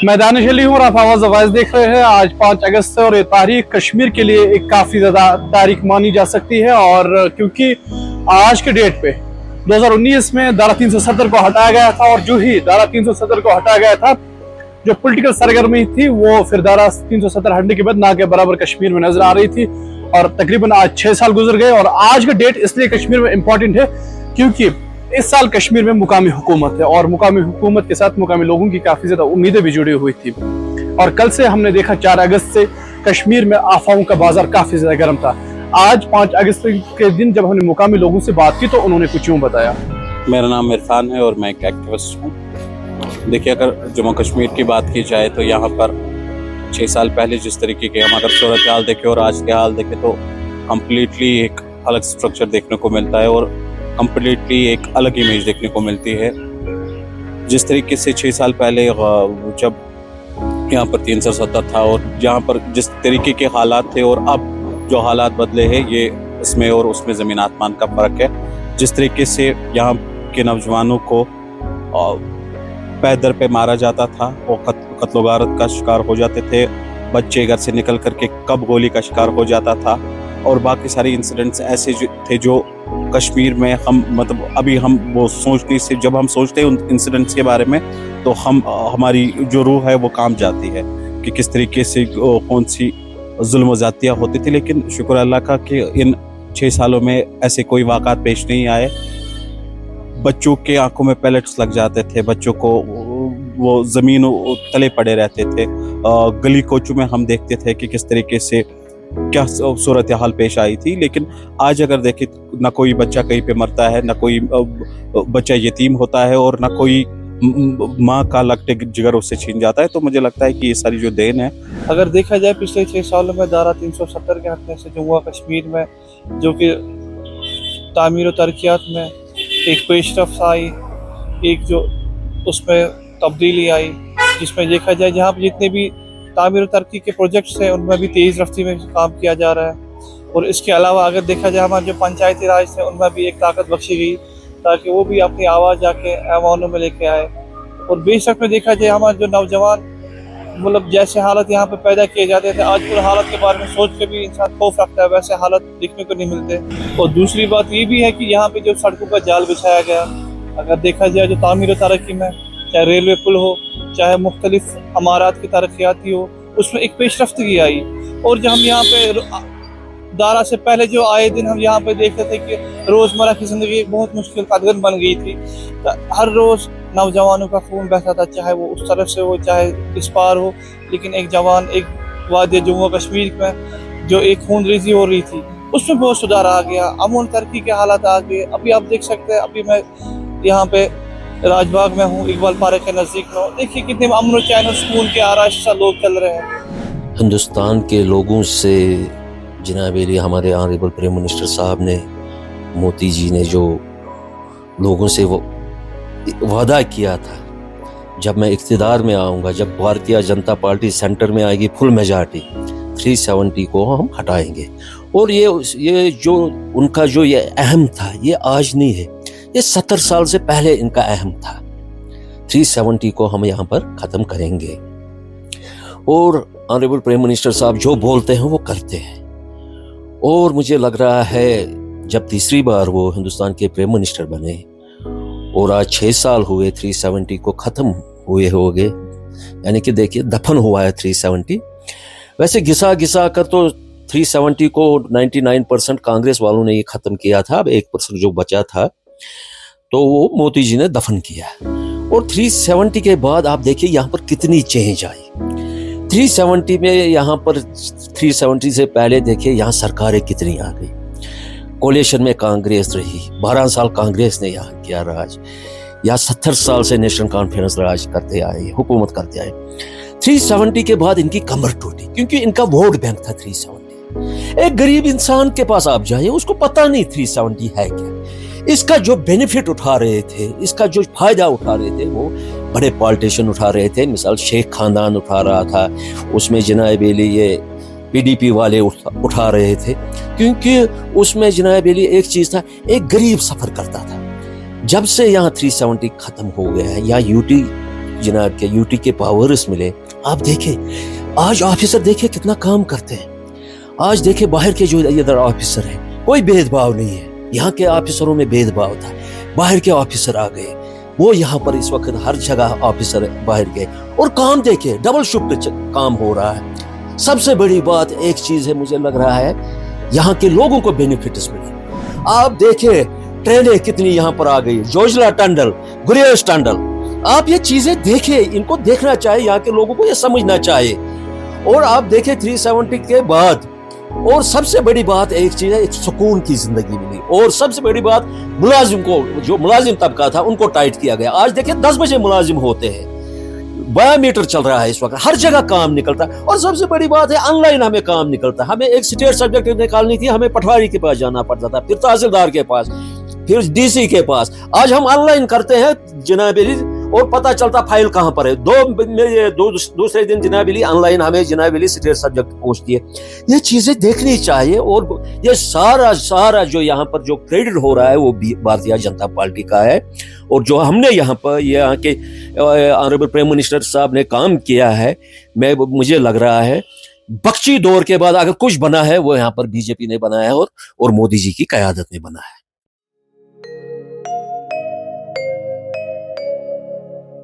मैं दानिश अली हूँ और आप आवाज़ आवाज़ देख रहे हैं। आज 5 अगस्त है और ये तारीख कश्मीर के लिए एक काफ़ी ज़्यादा तारीख मानी जा सकती है। और क्योंकि आज के डेट पे 2019 में धारा 370 को हटाया गया था और जो ही धारा 370 को हटाया गया था, जो पॉलिटिकल सरगर्मी थी वो फिर धारा 370 हटने के बाद ना के बराबर कश्मीर में नजर आ रही थी। और तकरीबन आज 6 साल गुजर गए और आज का डेट इसलिए कश्मीर में इम्पोर्टेंट है क्योंकि इस साल कश्मीर में मुकामी हुकूमत है और मुकामी हुकूमत के साथ मुकामी लोगों की काफी ज्यादा उम्मीदें भी जुड़ी हुई थी। और कल से हमने देखा 4 अगस्त से कश्मीर में अफवाहों का बाजार काफी ज्यादा गर्म था। आज 5 अगस्त के दिन जब हमने मुकामी लोगों से बात की तो उन्होंने कुछ यूं बताया। मेरा नाम इरफान है और मैं एक एक्टिविस्ट हूँ। देखिए, अगर जम्मू कश्मीर की बात की जाए तो यहाँ पर 6 साल पहले जिस तरीके के हम अगर सूरत हाल देखें और आज के हाल देखें तो कम्प्लीटली एक अलग स्ट्रक्चर देखने को मिलता है और कम्प्लीटली एक अलग इमेज देखने को मिलती है। जिस तरीके से 6 साल पहले जब यहाँ पर 370 था और यहाँ पर जिस तरीके के हालात थे और अब जो हालात बदले हैं, ये इसमें और उसमें ज़मीन आसमान का फ़र्क है। जिस तरीके से यहाँ के नौजवानों को पैदर पे मारा जाता था और कत्लो गारत का शिकार हो जाते थे, बच्चे घर से निकल करके कब गोली का शिकार हो जाता था और बाकी सारे इंसिडेंट्स ऐसे थे जो कश्मीर में हम मतलब अभी हम वो सोचने से जब हम सोचते हैं उन इंसिडेंट्स के बारे में तो हमारी जो रूह है वो काम जाती है कि किस तरीके से कौन सी जुल्म ज़्यादतियाँ होती थी। लेकिन शुक्र अल्लाह का कि इन 6 सालों में ऐसे कोई वाक़ात पेश नहीं आए। बच्चों के आंखों में पैलेट्स लग जाते थे, बच्चों को वो ज़मीन तले पड़े रहते थे। गली कोचों में हम देखते थे कि किस तरीके से क्या सूरत हाल पेश आई थी। लेकिन आज अगर देखें ना कोई बच्चा कहीं पे मरता है, ना कोई बच्चा यतीम होता है और ना कोई माँ का लकटे जिगर उससे छीन जाता है। तो मुझे लगता है कि ये सारी जो देन है, अगर देखा जाए पिछले 6 सालों में धारा 370 के हटने से जम्मू कश्मीर में जो कि तामीर और तरक्यात में एक पेशरफ्त आई, एक जो उसमें तब्दीली आई, जिसमें देखा जाए जहाँ पर जितने भी तामीर और तरक्की के प्रोजेक्ट्स हैं उनमें भी तेज़ रफ्ती में काम किया जा रहा है। और इसके अलावा अगर देखा जाए हमारे जो पंचायती राज थे उनमें भी एक ताकत बख्शी गई ताकि वो भी अपनी आवाज़ जाके ऐवानों में लेके आए। और बेशक में देखा जाए हमारे जो नौजवान मतलब जैसे हालत यहाँ पे पैदा किए जाते थे, आज पूरे हालत के बारे में सोच के भी इंसान खौफ रखता है, वैसे हालत देखने को नहीं मिलते। और दूसरी बात ये भी है कि यहाँ पे जो सड़कों का जाल बिछाया गया, अगर देखा जाए जो तामीर और तरक्की में चाहे रेलवे पुल हो, चाहे मुख्तलिफ अमारात की तरक्याती हो, उसमें एक पेशरफ्तगी आई। और जब हम यहाँ पे दारा से पहले जो आए दिन हम यहाँ पे देखते थे कि रोज़मर्रा की ज़िंदगी एक बहुत मुश्किल कदगन बन गई थी। तो हर रोज़ नौजवानों का खून बहता था, चाहे वो उस तरफ से हो चाहे इस पार हो। लेकिन एक जवान एक वादी जम्मू कश्मीर में जो एक खून रेजी हो रही थी उसमें बहुत सुधार आ गया, अमन तरक्की के हालात आ गए। अभी आप देख सकते हैं, अभी मैं यहाँ पे राजबाग में हूँ, इकबाल पार्क के नज़दीक में हूँ। देखिए कितने अमन और चैन और सुकून के आराइश से लोग चल रहे हैं। हिंदुस्तान के लोगों से जनाब अली हमारे ऑनरेबल प्राइम मिनिस्टर साहब ने, मोदी जी ने जो लोगों से वो वादा किया था, जब मैं इक़्तिदार में आऊँगा, जब भारतीय जनता पार्टी सेंटर में आएगी फुल मेजॉरिटी, 370 को हम हटाएंगे। और ये जो उनका जो ये अहम था, ये आज नहीं है, ये 70 साल से पहले इनका अहम था। 370 को हम यहाँ पर ख़त्म करेंगे। और ऑनरेबल प्राइम मिनिस्टर साहब जो बोलते हैं वो करते हैं। और मुझे लग रहा है जब तीसरी बार वो हिंदुस्तान के प्राइम मिनिस्टर बने और आज 6 साल हुए 370 को ख़त्म हुए हो गए, यानी कि देखिए दफन हुआ है 370। वैसे घिसा घिसा कर तो 370 को 99% कांग्रेस वालों ने ये ख़त्म किया था। अब 1% जो बचा था तो वो मोदी जी ने दफन किया। और 370 के बाद आप देखिए यहाँ पर कितनी चेंज आई। 370 में यहाँ पर 370 से पहले देखिए यहाँ सरकारें कितनी आ गई। कोलिशन में कांग्रेस रही, 12 साल कांग्रेस ने यहाँ किया राज। या 70 साल से नेशनल कॉन्फ्रेंस राज करते आए, हुकूमत करते आए। 370 के बाद इनकी कमर टूटी क्योंकि इनका वोट बैंक था 370। एक गरीब इंसान के पास आप जाइए, उसको पता नहीं 370 है क्या। इसका जो बेनिफिट उठा रहे थे, इसका जो फायदा उठा रहे थे, वो बड़े पॉलिटिशियन उठा रहे थे। मिसाल शेख खानदान उठा रहा था, उसमें जनाब अली ये पीडीपी वाले उठा रहे थे, क्योंकि उसमें जनाब अली एक चीज था, एक गरीब सफर करता था। जब से यहाँ 370 खत्म हो गया है, यहाँ जनाब के यूटी के पावर्स मिले, आप देखें आज ऑफिसर देखे कितना काम करते हैं। आज देखे बाहर के जो इधर ऑफिसर हैं कोई भेदभाव नहीं है, यहाँ के ऑफिसरों में भेदभाव था, बाहर के ऑफिसर आ गए, वो यहाँ पर इस वक्त हर जगह ऑफिसर बाहर गए और काम देखे डबल शिफ्ट काम हो रहा है। सबसे बड़ी बात एक चीज है, मुझे लग रहा है यहाँ के लोगों को बेनिफिट्स मिले। आप देखे ट्रेनें कितनी यहाँ पर आ गई, जोजिला टंडल, गुरेज टंडल, आप ये चीजें देखे, इनको देखना चाहिए, यहाँ के लोगों को ये समझना चाहिए। और आप देखे 370 के बाद और सबसे बड़ी बात एक चीज है, एक सुकून की जिंदगी मिली। और सबसे बड़ी बात मुलाजिम को, जो मुलाजिम तबका था उनको टाइट किया गया। आज देखिए 10 बजे मुलाजिम होते हैं, बायोमीटर चल रहा है इस वक्त, हर जगह काम निकलता है। और सबसे बड़ी बात है ऑनलाइन हमें काम निकलता है। हमें एक स्टेट सब्जेक्ट निकालनी थी, हमें पटवारी के पास जाना पड़ता था, फिर तहसीलदार के पास, फिर डीसी के पास। आज हम ऑनलाइन करते हैं जनाबेली और पता चलता फाइल कहाँ पर है। दूसरे दिन जनाबेली ऑनलाइन हमें जनाबेली स्टेट सब्जेक्ट पहुंचती है। ये चीजें देखनी चाहिए। और ये सारा जो यहाँ पर जो क्रेडिट हो रहा है वो भारतीय जनता पार्टी का है। और जो हमने यहाँ पर यहाँ के ऑनरेबल प्राइम मिनिस्टर साहब ने काम किया है, मुझे लग रहा है बख्शी दौर के बाद अगर कुछ बना है वो यहाँ पर बीजेपी ने बनाया है और मोदी जी की क़यादत में बना है।